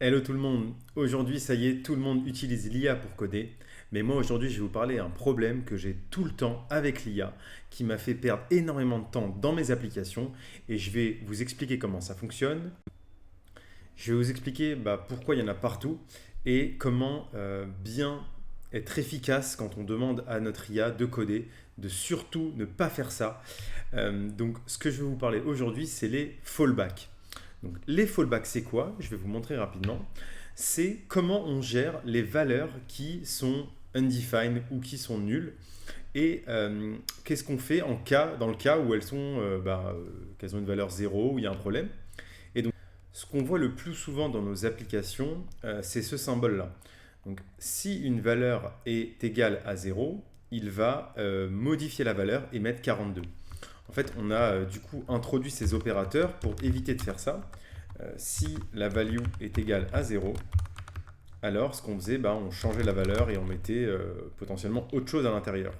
Hello tout le monde, aujourd'hui ça y est, tout le monde utilise l'IA pour coder, mais moi aujourd'hui je vais vous parler d'un problème que j'ai tout le temps avec l'IA qui m'a fait perdre énormément de temps dans mes applications et je vais vous expliquer comment ça fonctionne, je vais vous expliquer pourquoi il y en a partout et comment bien être efficace quand on demande à notre IA de coder, de surtout ne pas faire ça. Donc ce que je vais vous parler aujourd'hui c'est les fallbacks. Donc, les fallbacks, c'est quoi? Je vais vous montrer rapidement. C'est comment on gère les valeurs qui sont undefined ou qui sont nulles. Et qu'est-ce qu'on fait dans le cas où qu'elles ont une valeur zéro, où il y a un problème. Et donc, ce qu'on voit le plus souvent dans nos applications, c'est ce symbole-là. Donc, si une valeur est égale à zéro, il va modifier la valeur et mettre 42. En fait, on a du coup introduit ces opérateurs pour éviter de faire ça. Si la value est égale à zéro, alors ce qu'on faisait, on changeait la valeur et on mettait potentiellement autre chose à l'intérieur.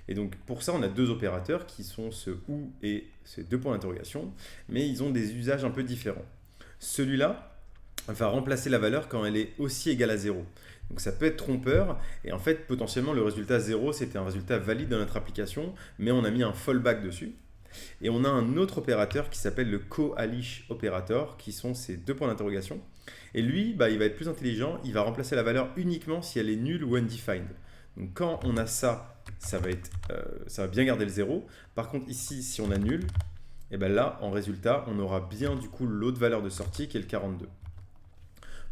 Et donc pour ça, on a deux opérateurs qui sont ce OU et ces deux points d'interrogation, mais ils ont des usages un peu différents. Celui-là va remplacer la valeur quand elle est aussi égale à zéro. Donc ça peut être trompeur, et en fait potentiellement le résultat zéro c'était un résultat valide dans notre application, mais on a mis un fallback dessus. Et on a un autre opérateur qui s'appelle le coalish operator, qui sont ces deux points d'interrogation. Et lui, il va être plus intelligent, il va remplacer la valeur uniquement si elle est nulle ou undefined. Donc quand on a ça, ça va bien garder le zéro. Par contre ici, si on a nul, et bien là, en résultat, on aura bien du coup l'autre valeur de sortie qui est le 42.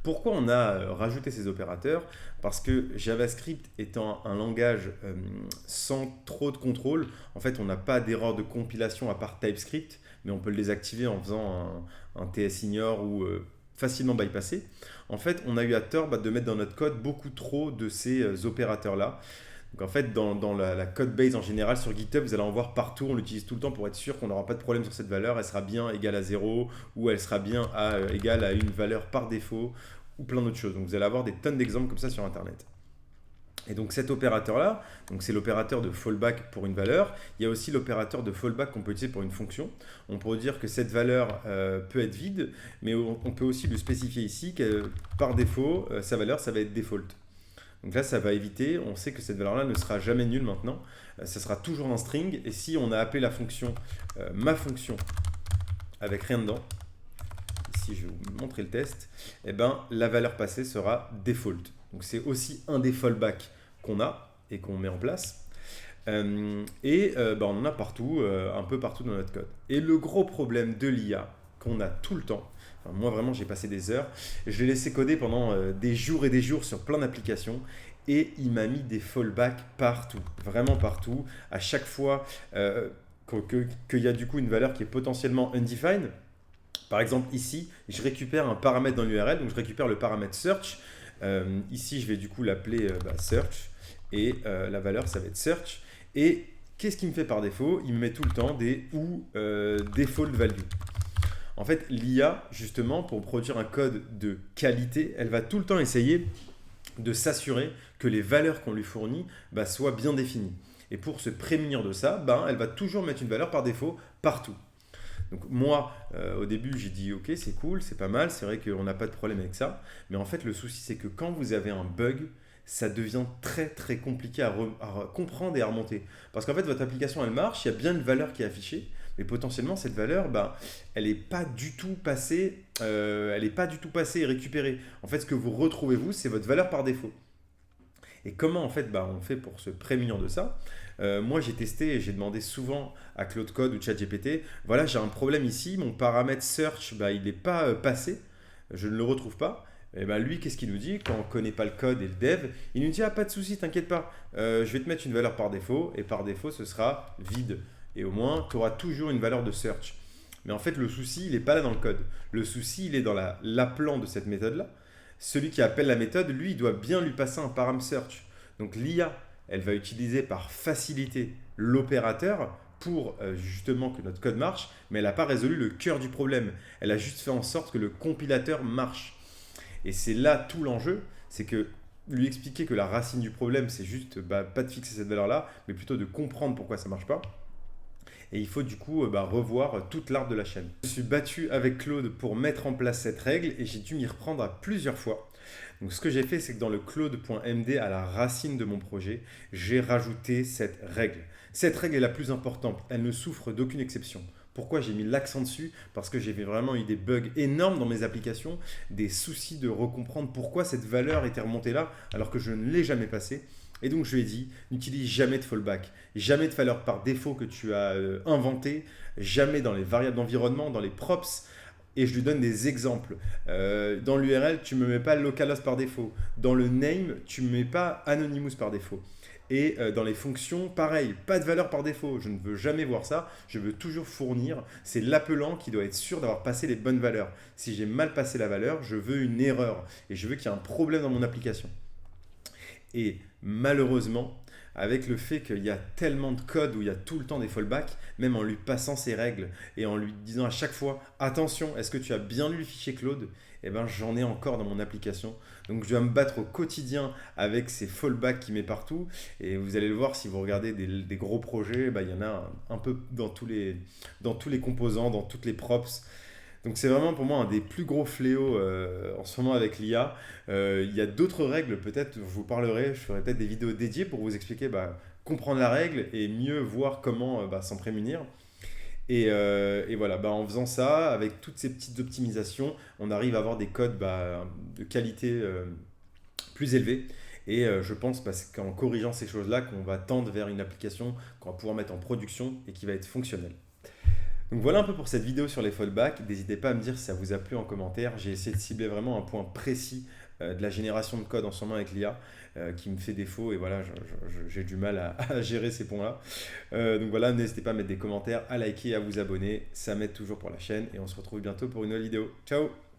Pourquoi on a rajouté ces opérateurs? Parce que JavaScript étant un langage sans trop de contrôle, en fait on n'a pas d'erreur de compilation à part TypeScript, mais on peut le désactiver en faisant un TS-ignore ou facilement bypasser. En fait, on a eu à tort de mettre dans notre code beaucoup trop de ces opérateurs-là. Donc en fait, dans la code base en général sur GitHub, vous allez en voir partout, on l'utilise tout le temps pour être sûr qu'on n'aura pas de problème sur cette valeur, elle sera bien égale à zéro ou elle sera bien égale à une valeur par défaut ou plein d'autres choses. Donc vous allez avoir des tonnes d'exemples comme ça sur Internet. Et donc cet opérateur-là, donc c'est l'opérateur de fallback pour une valeur. Il y a aussi l'opérateur de fallback qu'on peut utiliser pour une fonction. On peut dire que cette valeur peut être vide, mais on peut aussi lui spécifier ici que par défaut, sa valeur, ça va être default. Donc là, ça va éviter, on sait que cette valeur-là ne sera jamais nulle maintenant. Ça sera toujours un string. Et si on a appelé la fonction ma fonction avec rien dedans, ici je vais vous montrer le test, et la valeur passée sera default. Donc c'est aussi un des fallbacks qu'on a et qu'on met en place. On en a partout, un peu partout dans notre code. Et le gros problème de l'IA qu'on a tout le temps, moi vraiment j'ai passé des heures, je l'ai laissé coder pendant des jours et des jours sur plein d'applications et il m'a mis des fallbacks partout, vraiment partout. À chaque fois qu'il y a du coup une valeur qui est potentiellement undefined, par exemple ici, je récupère un paramètre dans l'URL, donc je récupère le paramètre search. Ici je vais du coup l'appeler search et la valeur ça va être search. Et qu'est-ce qu'il me fait par défaut? Il me met tout le temps des ou default value. En fait, l'IA, justement, pour produire un code de qualité, elle va tout le temps essayer de s'assurer que les valeurs qu'on lui fournit soient bien définies. Et pour se prémunir de ça, elle va toujours mettre une valeur par défaut partout. Donc moi, au début, j'ai dit ok, c'est cool, c'est pas mal, c'est vrai qu'on n'a pas de problème avec ça. Mais en fait, le souci, c'est que quand vous avez un bug, ça devient très très compliqué à comprendre et à remonter. Parce qu'en fait, votre application, elle marche, il y a bien une valeur qui est affichée, mais potentiellement, cette valeur, elle n'est pas du tout passée, et récupérée. En fait, ce que vous retrouvez, vous, c'est votre valeur par défaut. Et comment en fait on fait pour se prémunir de ça? Moi j'ai testé et j'ai demandé souvent à Claude Code ou ChatGPT, voilà j'ai un problème ici, mon paramètre search il n'est pas passé, je ne le retrouve pas. Et lui qu'est-ce qu'il nous dit quand on ne connaît pas le code et le dev? Il nous dit ah pas de souci, t'inquiète pas, je vais te mettre une valeur par défaut et par défaut ce sera vide. Et au moins tu auras toujours une valeur de search. Mais en fait le souci il n'est pas là dans le code. Le souci il est dans l'appelant de cette méthode là. Celui qui appelle la méthode, lui, il doit bien lui passer un param search. Donc l'IA, elle va utiliser par facilité l'opérateur pour justement que notre code marche, mais elle n'a pas résolu le cœur du problème. Elle a juste fait en sorte que le compilateur marche. Et c'est là tout l'enjeu, c'est que lui expliquer que la racine du problème, c'est juste pas de fixer cette valeur-là, mais plutôt de comprendre pourquoi ça ne marche pas. et il faut du coup revoir toute l'arbre de la chaîne. Je me suis battu avec Claude pour mettre en place cette règle et j'ai dû m'y reprendre à plusieurs fois. Donc ce que j'ai fait, c'est que dans le claude.md, à la racine de mon projet, j'ai rajouté cette règle. Cette règle est la plus importante, elle ne souffre d'aucune exception. Pourquoi j'ai mis l'accent dessus? Parce que j'ai vraiment eu des bugs énormes dans mes applications, des soucis de recomprendre pourquoi cette valeur était remontée là alors que je ne l'ai jamais passée. Et donc je lui ai dit, n'utilise jamais de fallback, jamais de valeur par défaut que tu as inventé, jamais dans les variables d'environnement, dans les props. Et je lui donne des exemples. Dans l'URL, tu ne me mets pas localhost par défaut. Dans le name, tu ne me mets pas anonymous par défaut. Et dans les fonctions, pareil, pas de valeur par défaut. Je ne veux jamais voir ça. Je veux toujours fournir. C'est l'appelant qui doit être sûr d'avoir passé les bonnes valeurs. Si j'ai mal passé la valeur, je veux une erreur. Et je veux qu'il y ait un problème dans mon application. Et malheureusement, avec le fait qu'il y a tellement de code où il y a tout le temps des fallbacks, même en lui passant ses règles et en lui disant à chaque fois attention, est-ce que tu as bien lu le fichier Claude? Eh ben, j'en ai encore dans mon application. Donc je dois me battre au quotidien avec ces fallbacks qui met partout. Et vous allez le voir si vous regardez des gros projets, il y en a un peu dans tous les composants, dans toutes les props. Donc c'est vraiment pour moi un des plus gros fléaux en ce moment avec l'IA. Il y a d'autres règles, peut-être je vous parlerai, je ferai peut-être des vidéos dédiées pour vous expliquer comprendre la règle et mieux voir comment s'en prémunir. Et voilà, en faisant ça, avec toutes ces petites optimisations, on arrive à avoir des codes de qualité plus élevée. Et je pense c'est qu'en corrigeant ces choses-là qu'on va tendre vers une application qu'on va pouvoir mettre en production et qui va être fonctionnelle. Donc voilà un peu pour cette vidéo sur les fallbacks. N'hésitez pas à me dire si ça vous a plu en commentaire. J'ai essayé de cibler vraiment un point précis de la génération de code en ce moment avec l'IA qui me fait défaut et voilà, j'ai du mal à gérer ces points-là. Donc voilà, n'hésitez pas à mettre des commentaires, à liker, à vous abonner. Ça m'aide toujours pour la chaîne et on se retrouve bientôt pour une nouvelle vidéo. Ciao!